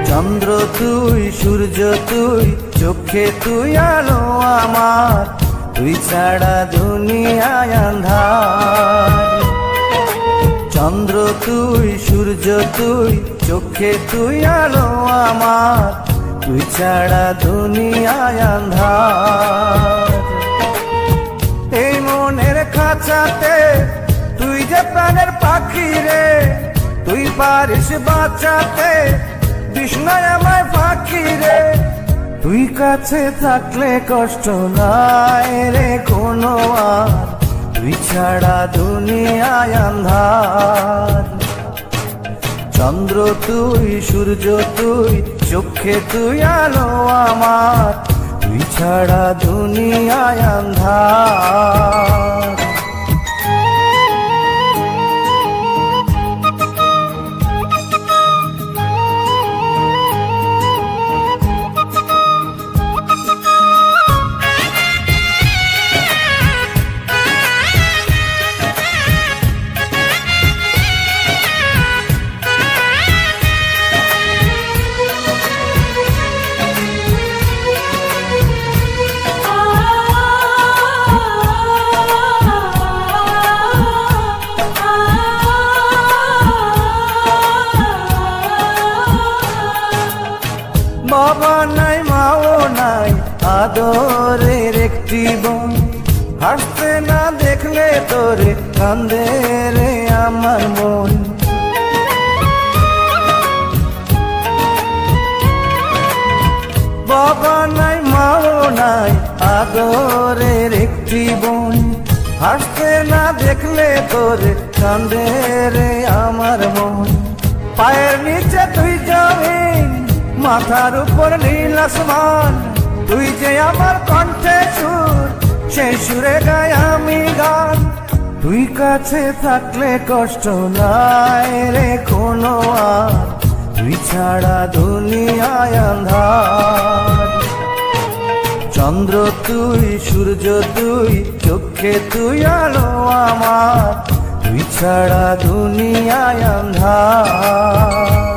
চন্দ্র তুই, সূর্য তুই, চোখে তুই আলো আমার, তুই ছাড়া দুনিয়ায় আঁধার। চন্দ্র তুই, সূর্য তুই, চোখে তুই আলো আমার, তুই ছাড়া দুনিয়ায় আঁধার। এই মনের খাঁচাতে তুই যে প্রাণের পাখি রে, তুই পারিস বাঁচাতে বিষ্ণায় আমায় ফাঁকি রে। তুই কাছে থাকলে কষ্ট নাই রে কোনো আর, তুই ছাড়া দুনিয়ায় আঁধার। চন্দ্র তুই, সূর্য তুই, চোখে তুই আলো আমার, তুই ছাড়া দুনিয়ায় আঁধার। বাবা নাই, মাও নাই, আদরের একটি বোন, হাসতে না দেখলে তোরে কান্দে রে আমার মন। বাবা নাই, মাও নাই, আদরের একটি বোন, হাসতে না দেখলে তোরে কান্দে রে আমার মন। পায়ের নিচে তুই জমিন, মাথার উপর নীল আসমান, তুই যে আমার কণ্ঠে সুর, সেই সুরে গাই আমি গান। তুই কাছে থাকলে কষ্ট নাই রে কোনো আর, তুই ছাড়া দুনিয়ায় আঁধার। চন্দ্র তুই, সূর্য তুই, চোখে তুই আলো আমার, তুই ছাড়া দুনিয়ায় আঁধার।